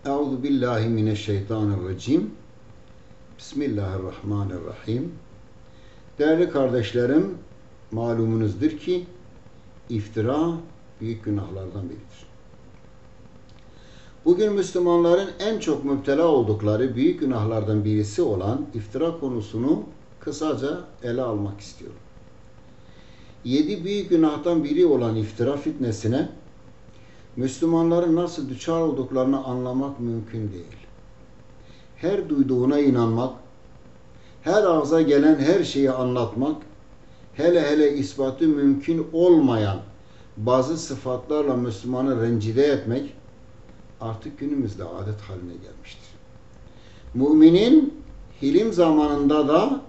Euzu billahi mineşşeytanirracim. Bismillahirrahmanirrahim. Değerli kardeşlerim, malumunuzdur ki iftira büyük günahlardan biridir. Bugün Müslümanların en çok müptela oldukları büyük günahlardan birisi olan iftira konusunu kısaca ele almak istiyorum. 7 büyük günahtan biri olan iftira fitnesine Müslümanların nasıl düçar olduklarını anlamak mümkün değil. Her duyduğuna inanmak, her ağza gelen her şeyi anlatmak, hele ispatı mümkün olmayan bazı sıfatlarla Müslümanı rencide etmek artık günümüzde adet haline gelmiştir. Müminin hilim zamanında da,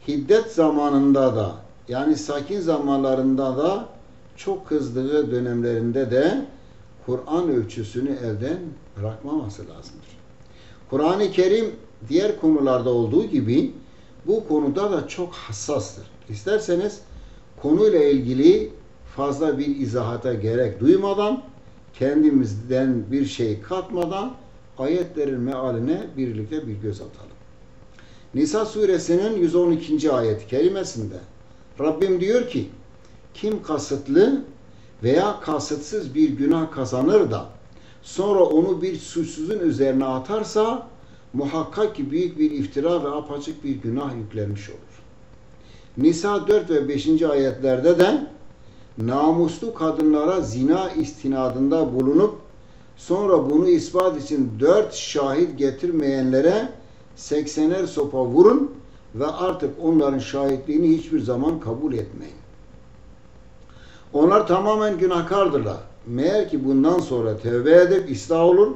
hiddet zamanında da, yani sakin zamanlarında da, çok kızdığı dönemlerinde de Kur'an ölçüsünü elden bırakmaması lazımdır. Kur'an-ı Kerim diğer konularda olduğu gibi bu konuda da çok hassastır. İsterseniz konuyla ilgili fazla bir izahata gerek duymadan, kendimizden bir şey katmadan ayetlerin mealine birlikte bir göz atalım. Nisa suresinin 112. ayet-i kerimesinde Rabbim diyor ki, kim kasıtlı veya kasıtsız bir günah kazanır da sonra onu bir suçsuzun üzerine atarsa muhakkak ki büyük bir iftira ve apaçık bir günah yüklenmiş olur. Nisa 4 ve 5. ayetlerde de namuslu kadınlara zina istinadında bulunup sonra bunu ispat için 4 şahit getirmeyenlere 80'er sopa vurun ve artık onların şahitliğini hiçbir zaman kabul etmeyin. Onlar tamamen günahkardırlar. Meğer ki bundan sonra tevbe edip ıslah olur.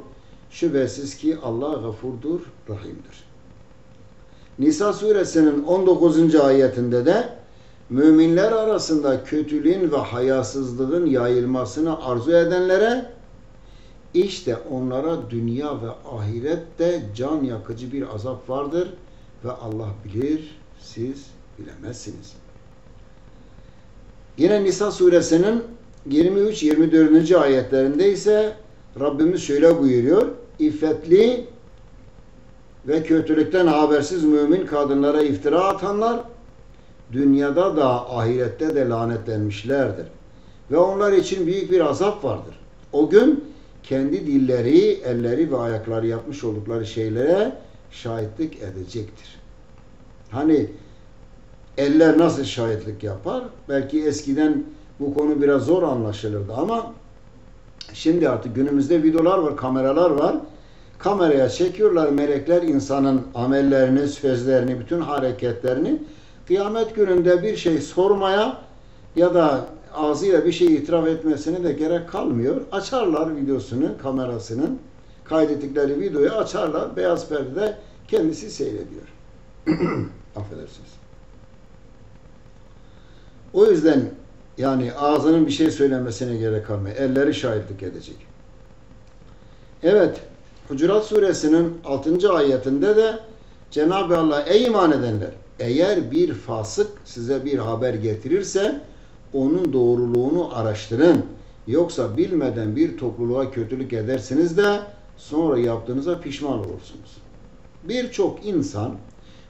Şüphesiz ki Allah gafurdur, rahimdir. Nisa suresinin 19. ayetinde de müminler arasında kötülüğün ve hayasızlığın yayılmasını arzu edenlere işte onlara dünya ve ahirette can yakıcı bir azap vardır ve Allah bilir, siz bilemezsiniz. Yine Nisa suresinin 23-24. ayetlerinde ise Rabbimiz şöyle buyuruyor. İffetli ve kötülükten habersiz mümin kadınlara iftira atanlar dünyada da ahirette de lanetlenmişlerdir. Ve onlar için büyük bir azap vardır. O gün kendi dilleri, elleri ve ayakları yapmış oldukları şeylere şahitlik edecektir. Hani eller nasıl şahitlik yapar? Belki eskiden bu konu biraz zor anlaşılırdı ama şimdi artık günümüzde videolar var, kameralar var. Kameraya çekiyorlar melekler insanın amellerini, sözlerini, bütün hareketlerini. Kıyamet gününde bir şey sormaya ya da ağzıyla bir şey itiraf etmesine de gerek kalmıyor. Açarlar videosunu, kamerasının kaydettikleri videoyu açarlar. Beyaz perdede kendisi seyrediyor. Affedersiniz. O yüzden yani ağzının bir şey söylemesine gerek kalmıyor. Elleri şahitlik edecek. Evet, Hucurat suresinin 6. ayetinde de Cenab-ı Allah ey iman edenler, eğer bir fasık size bir haber getirirse onun doğruluğunu araştırın. Yoksa bilmeden bir topluluğa kötülük edersiniz de sonra yaptığınıza pişman olursunuz. Birçok insan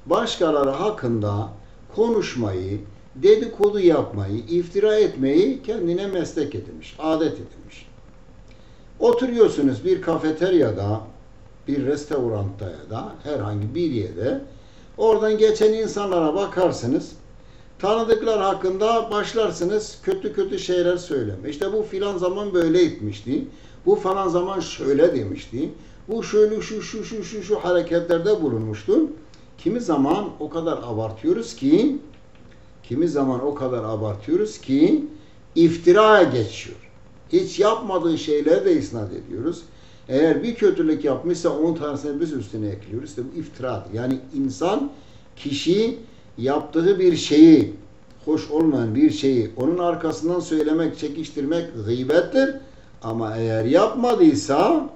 başkaları hakkında konuşmayı, dedikodu yapmayı, iftira etmeyi kendine meslek edinmiş, adet edinmiş. Oturuyorsunuz bir kafeteryada, bir restoranda ya da herhangi bir yere, oradan geçen insanlara bakarsınız, tanıdıklar hakkında başlarsınız kötü şeyler söyleme. İşte bu filan zaman böyle etmişti, bu falan zaman şöyle demişti, bu şöyle şu hareketlerde bulunmuştu. Kimi zaman o kadar abartıyoruz ki iftiraya geçiyor. Hiç yapmadığı şeyleri de isnat ediyoruz. Eğer bir kötülük yapmışsa 10 tanesini biz üstüne ekliyoruz. İşte bu iftiradır. Yani kişi yaptığı bir şeyi, hoş olmayan bir şeyi onun arkasından söylemek, çekiştirmek gıybettir. Ama eğer yapmadıysa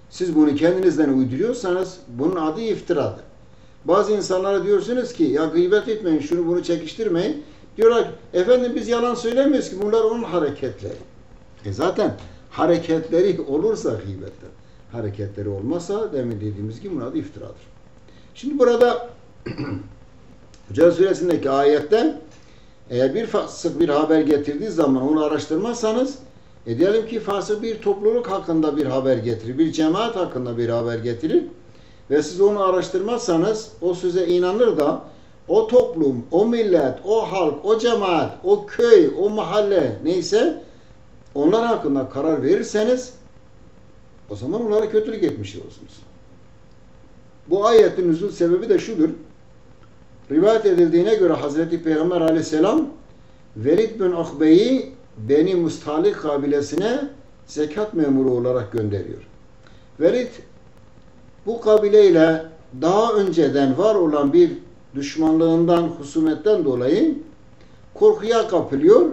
siz bunu kendinizden uyduruyorsanız bunun adı iftiradır. Bazı insanlara diyorsunuz ki ya gıybet etmeyin, şunu bunu çekiştirmeyin. Diyorlar efendim biz yalan söylemiyoruz ki bunlar onun hareketleri. Zaten hareketleri olursa gıybetler. hareketleri olmasa demin dediğimiz gibi buna da iftiradır. Şimdi burada Hucurat Suresindeki ayette eğer bir fasık bir haber getirdiği zaman onu araştırmazsanız diyelim ki fasık bir topluluk hakkında bir haber getirir, bir cemaat hakkında bir haber getirir ve siz onu araştırmazsanız o size inanır da o toplum, o millet, o halk, o cemaat, o köy, o mahalle neyse onlar hakkında karar verirseniz o zaman onlara kötülük etmiş olursunuz. Bu ayetin nüzul sebebi de şudur. Rivayet edildiğine göre Hazreti Peygamber aleyhisselam Velid bin Ukbe'yi Beni Mustalik kabilesine zekat memuru olarak gönderiyor. Velid bu kabileyle daha önceden var olan bir düşmanlığından, husumetten dolayı korkuya kapılıyor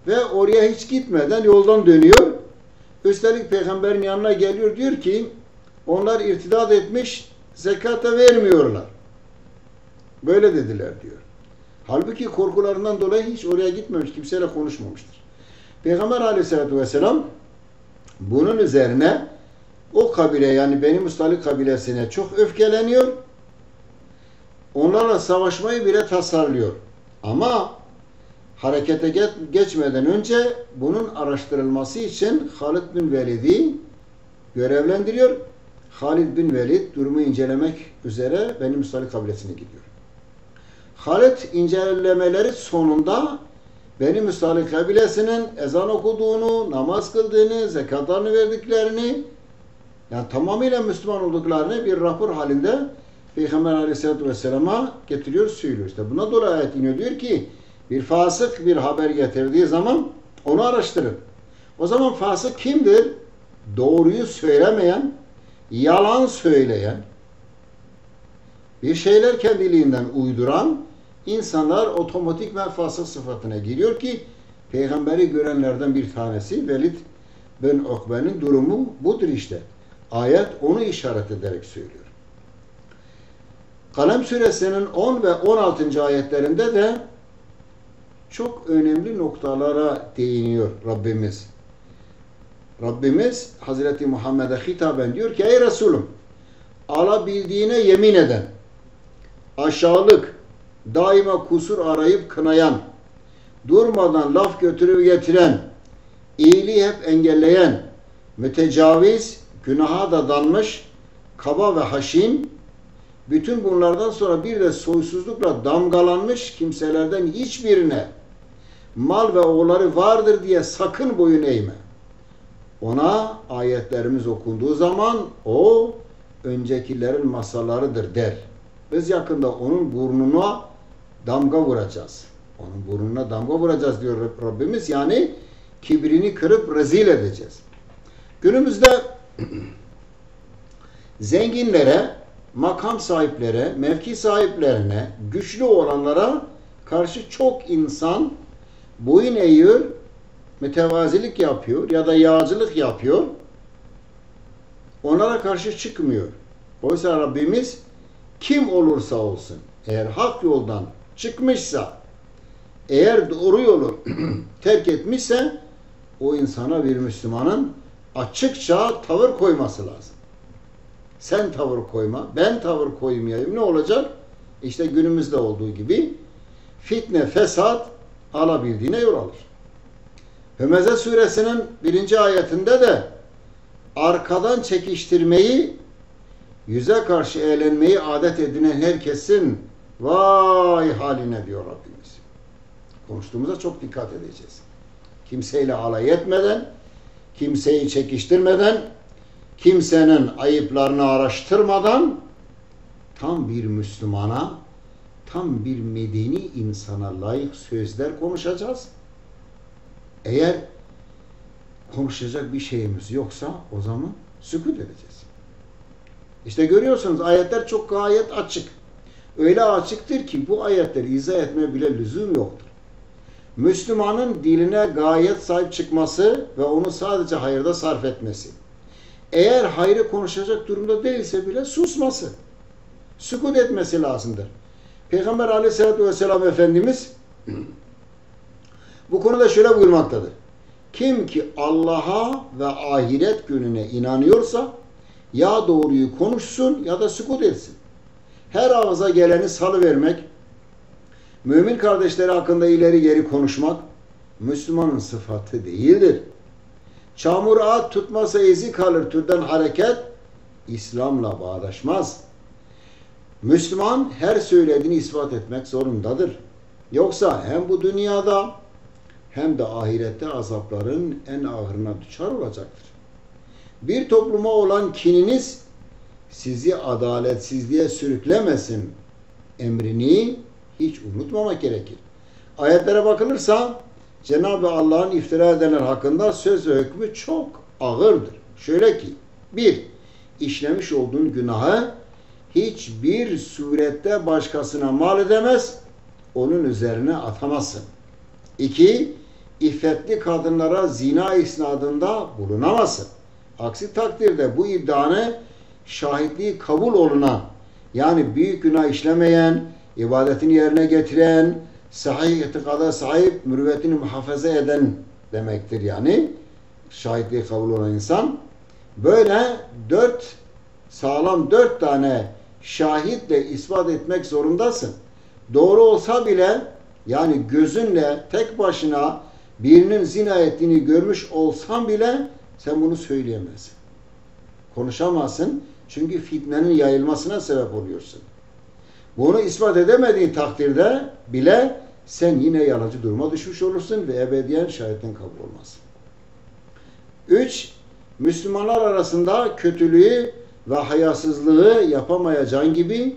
ve oraya hiç gitmeden yoldan dönüyor. Üstelik peygamberin yanına geliyor, diyor ki onlar irtidat etmiş, zekata vermiyorlar. Böyle dediler diyor. Halbuki korkularından dolayı hiç oraya gitmemiş, kimseyle konuşmamıştır. Peygamber aleyhissalatü vesselam bunun üzerine o kabile yani Beni Mustalik kabilesine çok öfkeleniyor. Onlarla savaşmayı bile tasarlıyor. Ama harekete geçmeden önce bunun araştırılması için Halid bin Velid'i görevlendiriyor. Halid bin Velid durumu incelemek üzere Beni Mustalik kabilesine gidiyor. Halid incelemeleri sonunda Beni Mustalik kabilesinin ezan okuduğunu, namaz kıldığını, zekatlarını verdiklerini, yani tamamıyla Müslüman olduklarını bir rapor halinde Peygamber Aleyhisselatü Vesselam'a getiriyor, söylüyor. İşte buna dolayı ayet iniyor, diyor ki bir fasık bir haber getirdiği zaman onu araştırın. O zaman fasık kimdir? Doğruyu söylemeyen, yalan söyleyen, bir şeyler kendiliğinden uyduran insanlar otomatikman fasık sıfatına giriyor ki peygamberi görenlerden bir tanesi Velid bin Ukbe'nin durumu budur işte. Ayet onu işaret ederek söylüyor. Kalem suresinin 10 ve 16. ayetlerinde de çok önemli noktalara değiniyor Rabbimiz. Rabbimiz Hazreti Muhammed'e hitaben diyor ki ey Resulüm, alabildiğine yemin eden, aşağılık, daima kusur arayıp kınayan, durmadan laf götürüp getiren, iyiliği hep engelleyen, mütecaviz, günaha da danmış, kaba ve haşin, bütün bunlardan sonra bir de soysuzlukla damgalanmış kimselerden hiçbirine mal ve oğulları vardır diye sakın boyun eğme. Ona ayetlerimiz okunduğu zaman o öncekilerin masallarıdır der. Biz yakında onun burnuna damga vuracağız. Onun burnuna damga vuracağız diyor Rabbimiz. Yani kibrini kırıp rezil edeceğiz. Günümüzde zenginlere, makam sahiplere, mevki sahiplerine, güçlü olanlara karşı çok insan boyun eğiyor, mütevazilik yapıyor ya da yağcılık yapıyor. Onlara karşı çıkmıyor. Oysa Rabbimiz kim olursa olsun eğer hak yoldan çıkmışsa, eğer doğru yolu terk etmişse o insana bir Müslümanın açıkça tavır koyması lazım. Sen tavır koyma, ben tavır koymayayım. Ne olacak? İşte günümüzde olduğu gibi fitne, fesat alabildiğine yol alır. Hümeze suresinin 1. ayetinde de arkadan çekiştirmeyi, yüze karşı eğlenmeyi adet edinen herkesin vay haline diyor Rabbimiz. Konuştuğumuza çok dikkat edeceğiz. Kimseyle alay etmeden, kimseyi çekiştirmeden, kimsenin ayıplarını araştırmadan tam bir Müslümana, tam bir medeni insana layık sözler konuşacağız. Eğer konuşacak bir şeyimiz yoksa o zaman sükût edeceğiz. İşte görüyorsunuz ayetler çok gayet açık. Öyle açıktır ki bu ayetleri izah etmeye bile lüzum yoktur. Müslümanın diline gayet sahip çıkması ve onu sadece hayırda sarf etmesi. Eğer hayrı konuşacak durumda değilse bile susması, sükût etmesi lazımdır. Peygamber Aleyhisselatü Vesselam Efendimiz bu konuda şöyle buyurmaktadır. Kim ki Allah'a ve ahiret gününe inanıyorsa ya doğruyu konuşsun ya da sükut etsin. Her ağza geleni salıvermek, mümin kardeşleri hakkında ileri geri konuşmak Müslümanın sıfatı değildir. Çamur at tutmasa izi kalır türden hareket İslam'la bağdaşmaz. Müslüman her söylediğini ispat etmek zorundadır. Yoksa hem bu dünyada hem de ahirette azapların en ağırına düçar olacaktır. Bir topluma olan kininiz sizi adaletsizliğe sürüklemesin emrini hiç unutmamak gerekir. Ayetlere bakılırsa Cenab-ı Allah'ın iftira edenler hakkında söz ve hükmü çok ağırdır. Şöyle ki, 1. İşlemiş olduğun günahı hiçbir surette başkasına mal edemez, onun üzerine atamazsın. 2. İffetli kadınlara zina isnadında bulunamazsın. Aksi takdirde bu iddianı şahitliği kabul olunan, yani büyük günah işlemeyen, ibadetini yerine getiren, sahih itikada sahip, mürüvvetini muhafaza eden demektir yani. Şahitliği kabul olan insan. Böyle sağlam dört tane şahitle ispat etmek zorundasın. Doğru olsa bile, yani gözünle tek başına birinin zina ettiğini görmüş olsan bile sen bunu söyleyemezsin. Konuşamazsın. Çünkü fitnenin yayılmasına sebep oluyorsun. Bunu ispat edemediğin takdirde bile sen yine yalancı duruma düşmüş olursun ve ebediyen şahitin kabul olmaz. 3. Müslümanlar arasında kötülüğü ve hayasızlığı yapamayacağın gibi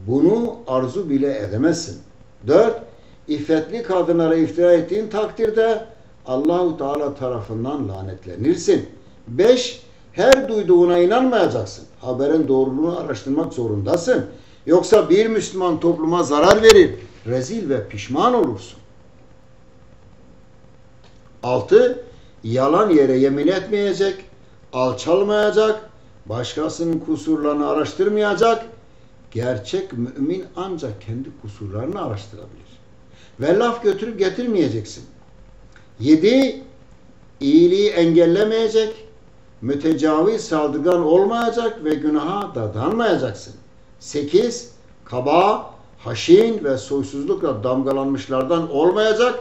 bunu arzu bile edemezsin. 4. İffetli kadınlara iftira ettiğin takdirde Allah-u Teala tarafından lanetlenirsin. 5. Her duyduğuna inanmayacaksın. Haberin doğruluğunu araştırmak zorundasın. Yoksa bir Müslüman topluma zarar verir, rezil ve pişman olursun. 6. Yalan yere yemin etmeyecek, alçalmayacak, başkasının kusurlarını araştırmayacak. Gerçek mümin ancak kendi kusurlarını araştırabilir. Ve laf götürüp getirmeyeceksin. 7. İyiliği engellemeyecek, mütecaviz saldırgan olmayacak ve günaha dadanmayacaksın. 8. Kaba, haşin ve soysuzlukla damgalanmışlardan olmayacak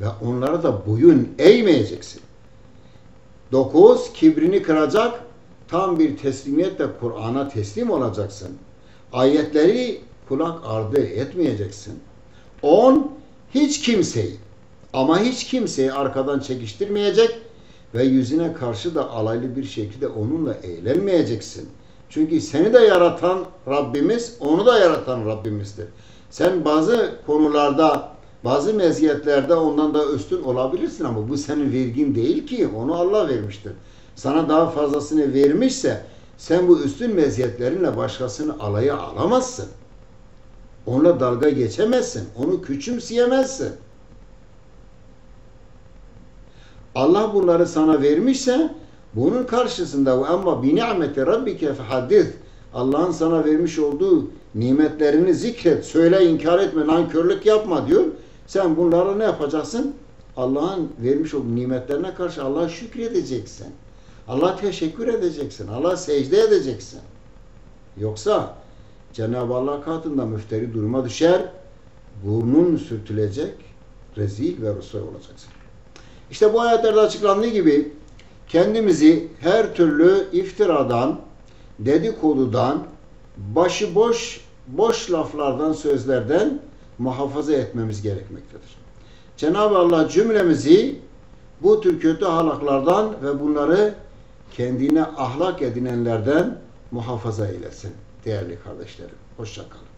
ve onlara da boyun eğmeyeceksin. 9. Kibrini kıracak, tam bir teslimiyetle Kur'an'a teslim olacaksın. Ayetleri kulak ardı etmeyeceksin. 10. Hiç kimseyi arkadan çekiştirmeyecek ve yüzüne karşı da alaylı bir şekilde onunla eğlenmeyeceksin. Çünkü seni de yaratan Rabbimiz, onu da yaratan Rabbimizdir. Sen bazı konularda, bazı meziyetlerde ondan da üstün olabilirsin ama bu senin vergin değil ki, onu Allah vermiştir. Sana daha fazlasını vermişse sen bu üstün meziyetlerinle başkasını alaya alamazsın. Onunla dalga geçemezsin, onu küçümseyemezsin. Allah bunları sana vermişse bunun karşısında ama bi ni'meti rabbike fehaddis, Allah'ın sana vermiş olduğu nimetlerini zikret, söyle, inkar etme, nankörlük yapma diyor. Sen bunlara ne yapacaksın? Allah'ın vermiş olduğu nimetlerine karşı Allah'a şükredeceksin. Allah'a teşekkür edeceksin. Allah'a secde edeceksin. Yoksa Cenab-ı Allah katında müfteri duruma düşer, burnun sürtülecek, rezil ve rüsvay olacaksın. İşte bu ayetlerde açıklandığı gibi kendimizi her türlü iftiradan, dedikodudan, boş laflardan, sözlerden muhafaza etmemiz gerekmektedir. Cenab-ı Allah cümlemizi bu tür kötü ahlaklardan ve bunları kendine ahlak edinenlerden muhafaza eylesin değerli kardeşlerim. Hoşça kalın.